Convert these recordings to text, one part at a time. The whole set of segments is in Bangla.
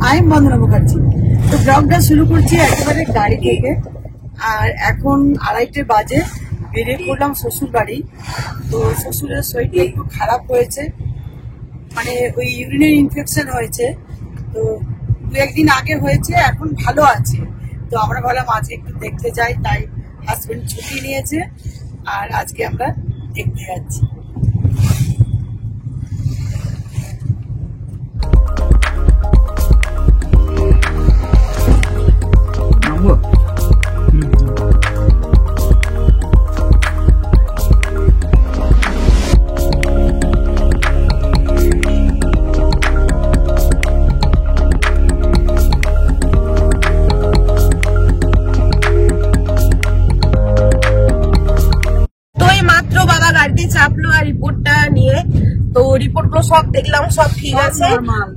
আমি বন্দনা মুখার্জি। তো ব্লগটা শুরু করছি একেবারে গাড়ি থেকে। আর এখন 2:30 বাজে, বেরিয়ে পড়লাম শ্বশুর বাড়ি। তো শ্বশুরের শরীরটা একটু খারাপ হয়েছে, মানে ওই ইউরিনের ইনফেকশন হয়েছে। তো 2-1 দিন আগে হয়েছে, এখন ভালো আছে। তো আমরা ভাবলাম আজকে একটু দেখতে যাই, তাই হাজবেন্ড ছুটি নিয়েছে আর আজকে আমরা দেখতে যাচ্ছি। চাপলো আর রিপোর্টটা নিয়ে, তো রিপোর্ট গুলো সব দেখলাম, সব ঠিক আছে।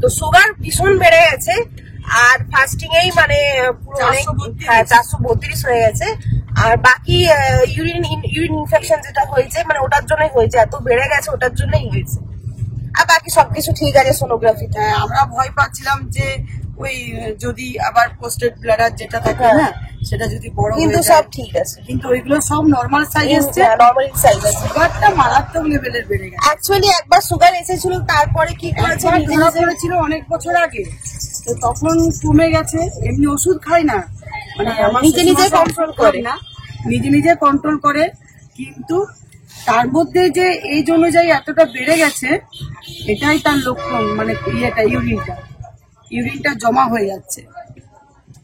তো সুগার ভীষণ বেড়ে গেছে আর ফাস্টিং এই মানে পুরো অনেক 432 হয়ে গেছে। আর বাকি ইউরিন ইনফেকশন যেটা হয়েছে মানে ওটার জন্যই হয়েছে, এত বেড়ে গেছে ওটার জন্যই হয়েছে। আর বাকি সবকিছু ঠিক আছে। সোনোগ্রাফিটা আমরা ভয় পাচ্ছিলাম যে ওই যদি আবার পোস্টেড ব্লাডার যেটা থাকে না সেটা যদি বড় হয়ে যায়, কিন্তু সব ঠিক আছে। কিন্তু ওইগুলো সব নরমাল সাইজ এসেছে, নরমাল সাইজ আছে। সুগারটা মারাত্মক লেভেলের বেড়ে গেছে। অ্যাকচুয়ালি একবার সুগার এসেছিল, তারপরে কি করেছে ধরা পড়েছিল অনেক বছর আগে, তো তখন কমে গেছে। এমনি ওষুধ খাই না, মানে নিজে নিজে কন্ট্রোল করে না, নিজে নিজে কন্ট্রোল করে। কিন্তু তার মধ্যে যে এই অনুযায়ী এতটা বেড়ে গেছে, এটাই তার লক্ষণ। মানে ইউরিনটা জমা হয়ে যাচ্ছে।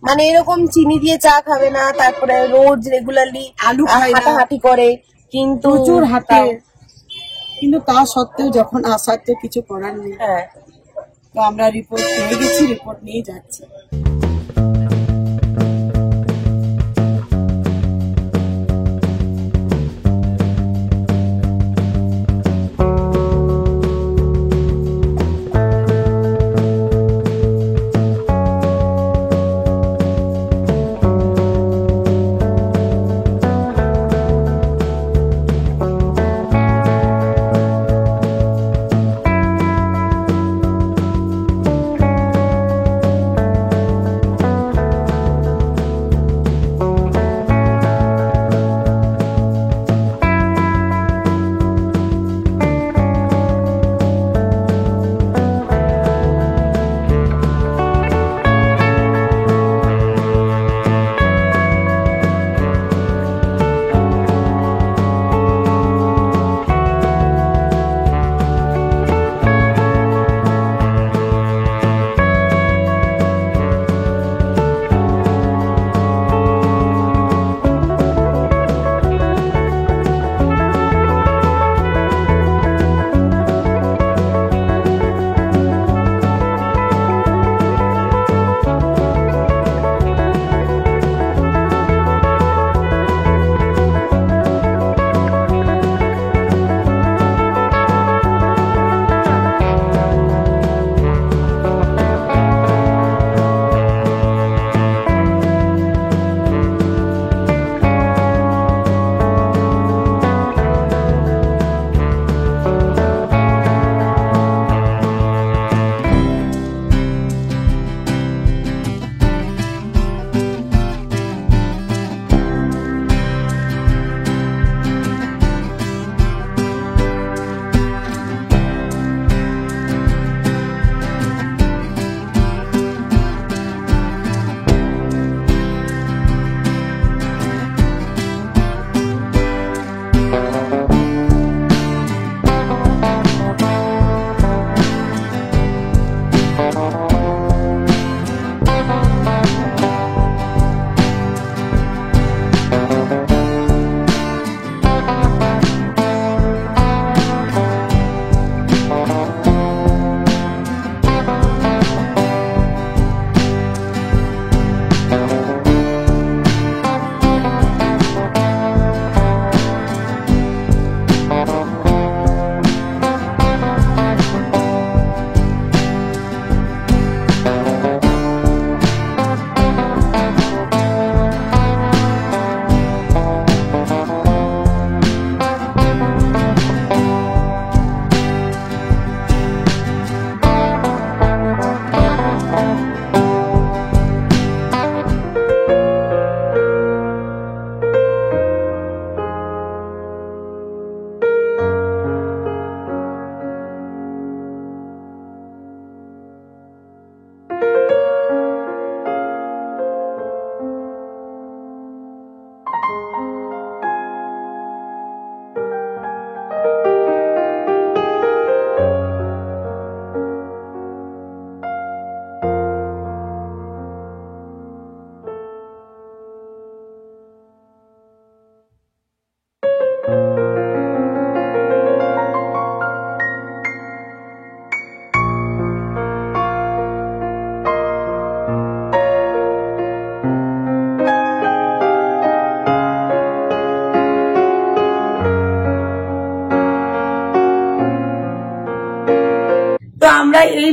মানে এরকম চিনি দিয়ে চা খাবে না, তারপরে রোজ রেগুলারলি আলু খায় না, হাঁটাহাঁটি করে, কিন্তু প্রচুর হাঁটে। কিন্তু তা সত্ত্বেও যখন আসার তো কিছু করার নেই। তো আমরা রিপোর্ট পেয়ে গেছি, রিপোর্ট নিয়ে যাচ্ছি।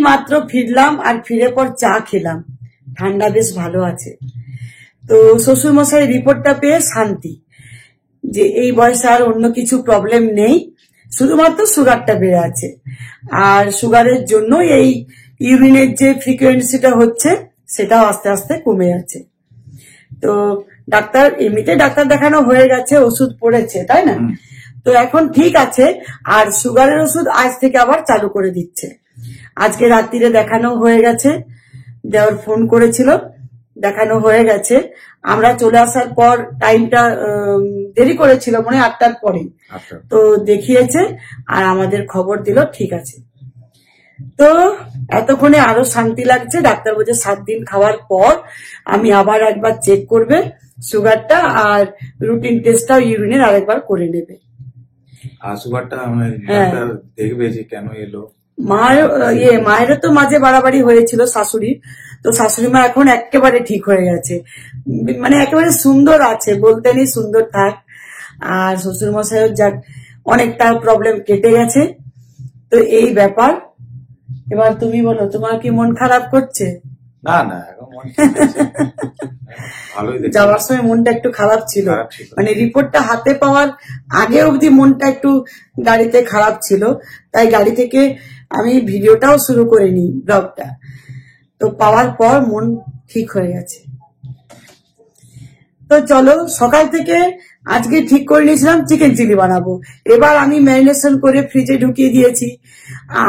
মাত্র ফিরলাম, আর ফিরে পর চা খেলাম, ঠান্ডা বেশ ভালো আছে। তো শ্বশুর মশাই রিপোর্টটা পেয়ে শান্তি, যে এই বয়সে আর অন্য কিছু প্রবলেম নেই, শুধুমাত্র সুগারটা বেড়ে আছে। আর সুগারের জন্য এই ইউরিনের যে ফ্রিকোয়েন্সিটা হচ্ছে সেটাও আস্তে আস্তে কমে যাচ্ছে। তো ডাক্তার, এমনিতে ডাক্তার দেখানো হয়ে গেছে, ওষুধ পড়েছে, তাই না? তো এখন ঠিক আছে। আর সুগারের ওষুধ আজ থেকে আবার চালু করে দিচ্ছে। আজকে রাত্রিরে দেখানো হয়ে গেছে, দেওয়ার ফোন করেছিল, দেখানো হয়ে গেছে। আমরা চলে আসার পর টাইমটা দেরি করেছিল, মনে হয় 8টার পরে। তো দেখিয়েছে আর আমাদের খবর দিল ঠিক আছে। তো এতক্ষণে আরো শান্তি লাগছে। ডাক্তার বলছে 7 দিন খাওয়ার পর আমি আবার একবার চেক করবে সুগারটা, আর রুটিন টেস্টটাও ইউরিনের আরেকবার করে নেবে। আর সুগারটা দেখবে যে কেন এলো। মায়েরও তো মাঝে বাড়াবাড়ি হয়েছিল শাশুড়ি, তো শাশুড়ি মা এখন একেবারে ঠিক হয়ে গেছে, মানে একেবারে সুন্দর আছে, বলতে নেই সুন্দর থাক। আর শ্বশুর মশাইও যাক অনেকটা প্রবলেম কেটে গেছে। তো এই ব্যাপার। এবার তুমি বলো, তোমার কি মন খারাপ করছে? না না, এখন মন ঠিক আছে। ভালোই দেখছি। যাওয়ার সময় মনটা একটু খারাপ ছিল, মানে রিপোর্টটা হাতে পাওয়ার আগে অবধি মনটা একটু গাড়িতে খারাপ ছিল, তাই গাড়ি থেকে আমি ভিডিওটাও শুরু করিনি, ব্লগটা। তো পাওয়ার পর মন ঠিক হয়ে গেছে। তো চলো, সকাল থেকে আজকে ঠিক করে নিয়েছিলাম চিকেন চিলি বানাবো। এবার আমি ম্যারিনেশন করে ফ্রিজে ঢুকিয়ে দিয়েছি,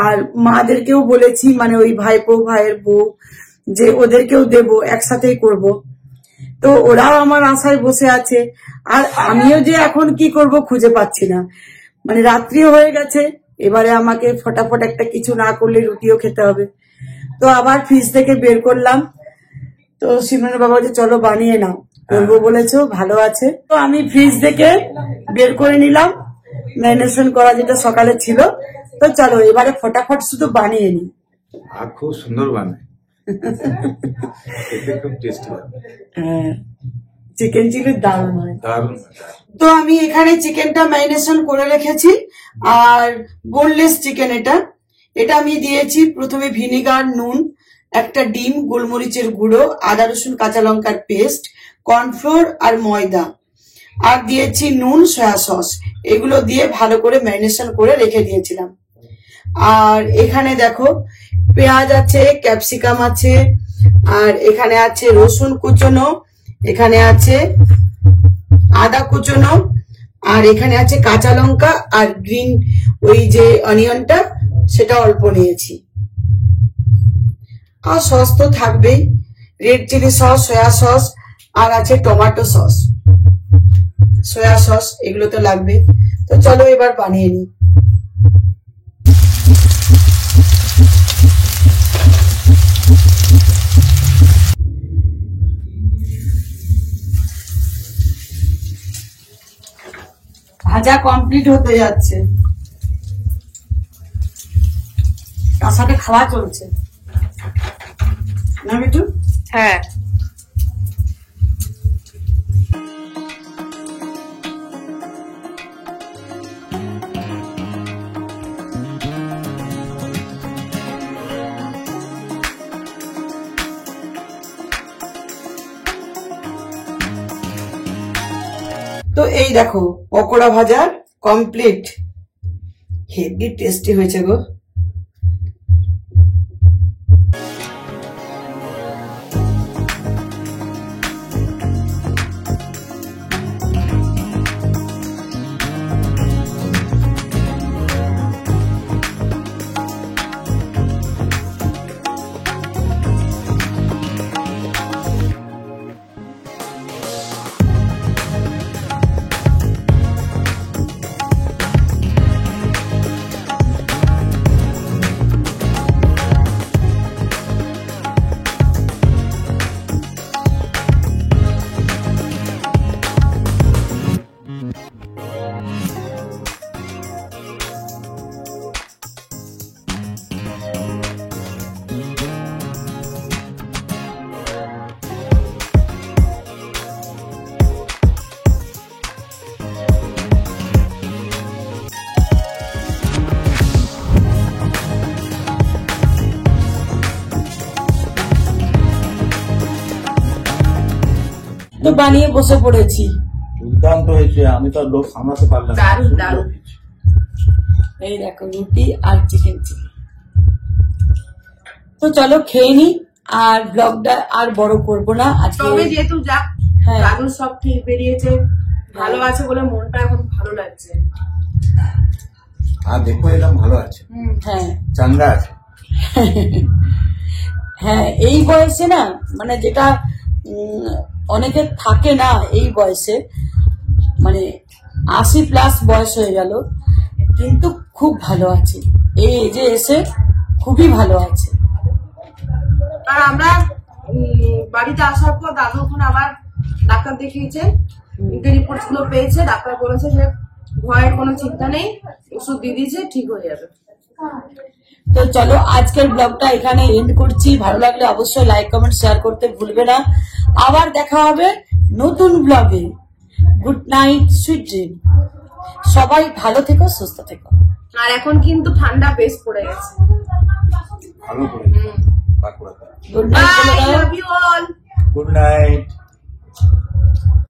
আর মাদেরকেও বলেছি, মানে ওই ভাইপো ভাইয়ের বউ, যে ওদেরকেও দেবো, একসাথেই করব। তো ওরাও আমার আশায় বসে আছে। আর আমিও যে এখন কি করব খুঁজে পাচ্ছি না, মানে রাত্রিও হয়ে গেছে। এবারে আমাকে ফটাফট একটা কিছু না করলে রুটিও খেতে হবে। তো আবার ফ্রিজ থেকে বের করলাম। তো সিমরনের বাবা যে চলো বানিয়ে নাও, করবো বলেছো, ভালো আছে। তো আমি ফ্রিজ থেকে বের করে নিলাম ম্যারিনেশন করা যেটা সকালে ছিল। তো চলো এবারে ফটাফট শুধু বানিয়ে নি। আর খুব সুন্দর বানায়, খুব টেস্টি। হ্যাঁ, চিকেন চিলি দারুণ হয়। দারুণ। তো আমি এখানে চিকেনটা ম্যারিনেশন করে রেখেছি, আর বোনলেস চিকেন এটা আমি দিয়েছি প্রথমে ভিনিগার, নুন, একটা ডিম, গোলমরিচের গুঁড়ো, আদা রসুন কাঁচা লঙ্কার পেস্ট, কর্নফ্লোর আর ময়দা, আর দিয়েছি নুন, সয়া সস। এগুলো দিয়ে ভালো করে ম্যারিনেশন করে রেখে দিয়েছিলাম। আর এখানে দেখো পেঁয়াজ আছে, ক্যাপসিকাম আছে, আর এখানে আছে রসুন কুচনো, এখানে আছে আদা কুচনো, আর এখানে আছে কাঁচা লঙ্কা, আর গ্রিন ওই যে অনিয়নটা সেটা অল্প নিয়েছি। আর সস তো থাকবেই, red chilli sauce, soya sauce, আর আছে টমেটো সস, সয়া সস, এগুলো তো লাগবে। তো চলো এবার বানিয়ে নিই। ভাজা কমপ্লিট হতে যাচ্ছে, তার সাথে খাওয়া চলছে না মিঠু? হ্যাঁ। তো এই দেখো পকোড়া ভাজা কমপ্লিট, হেভি টেস্টি হয়েছে গো। তো বানিয়ে বসে পড়েছি। দুর্দান্ত হয়েছে, আমি তো আর লোক সামলাতে পারলাম না। দারুণ, দারুণ। এই দেখো রুটি আর চিকেন চিলি। তো চলো খেয়ে নি, আর ব্লগটা আর বড় করব না আজকে। তবে যেহেতু যাক হ্যাঁ। দাদুর সব ঠিক বেরিয়েছে, ভালো আছে বলে মনটা এখন ভালো লাগছে। আর দেখো এরকম ভালো আছে, হ্যাঁ চাঙ্গা আছে। হ্যাঁ এই বয়সে না, মানে যেটা অনেকে থাকে না এই বয়সে, মানে 80+ বয়স হয়ে গেল, কিন্তু খুব ভালো আছে, এই এজে এসে খুবই ভালো আছে। আর আমরা বাড়িতে আসার পর দাদু ওখানে আবার ডাক্তার দেখিয়েছে, রিপোর্ট গুলো পেয়েছে, ডাক্তার বলেছে যে ভয়ের কোনো চিন্তা নেই, ওষুধ দিয়ে দিয়েছে, ঠিক হয়ে যাবে। তো চলো আজকের ব্লগটা এখানে এন্ড করছি। ভালো লাগলে অবশ্যই লাইক কমেন্ট শেয়ার করতে ভুলবে না। আবার দেখা হবে নতুন ব্লগে। Good night, sweet dream. সবাই ভালো থেকো, সুস্থ থেকো। আর এখন কিন্তু ঠান্ডা বেশ পড়ে গেছে। ভালো করে বাঁকুড়াতে। Good night. Bye, love you all. Good night.